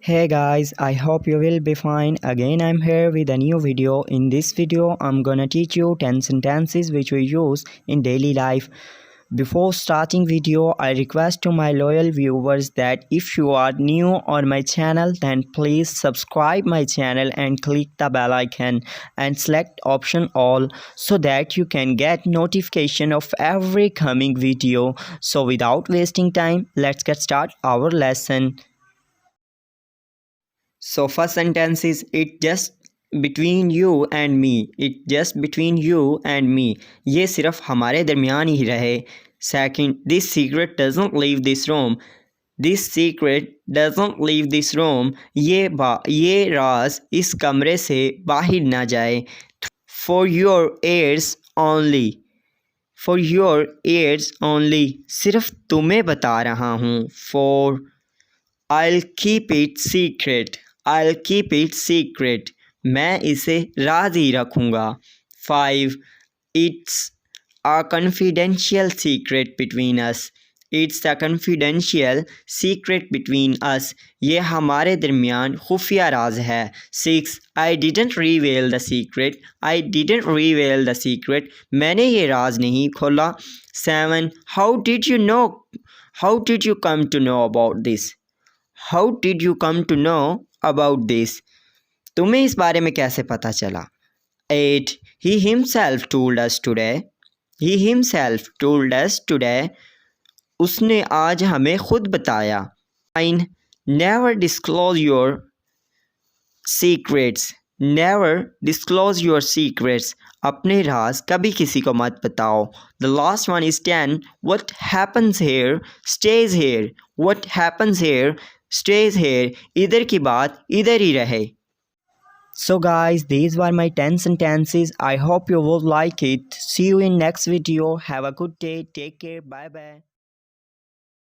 Hey guys, I hope you will be fine. Again, I'm here with a new video. In this video, I'm gonna teach you 10 sentences which we use in daily life. Before starting video, I request to my loyal viewers that if you are new on my channel, then please subscribe my channel and click the bell icon and select option all so that you can get notification of every coming video. So without wasting time, let's get started our lesson. So first sentence is it just between you and me. It just between you and me. یہ صرف ہمارے درمیان ہی رہے. Second, this secret doesn't leave this room. This secret doesn't leave this room. یہ راز اس کمرے سے باہر نہ جائے. For your ears only. For your ears only. صرف تمہیں بتا رہا ہوں. For I'll keep it secret. I'll keep it secret. میں اسے راز ہی رکھوں گا. 5. It's a confidential secret between us. It's a confidential secret between us. یہ ہمارے درمیان خفیہ راز ہے. 6. I didn't reveal the secret. I didn't reveal the secret. میں نے یہ راز نہیں کھولا. 7. How did you know? How did you come to know about this? How did you come to know about this? تمہیں اس بارے میں کیسے پتہ چلا؟ 8. He himself told us today. He himself told us today. اس نے آج ہمیں خود بتایا. 9. Never disclose your secrets. Never disclose your secrets. اپنے راز کبھی کسی کو مت بتاؤ. The last one is 10. What happens here stays here. What happens here stays here. ادھر کی بات ادھر ہی رہے. So guys, these were my 10 sentences. I hope you will like it. See you in next video. Have a good day. Take care. Bye bye.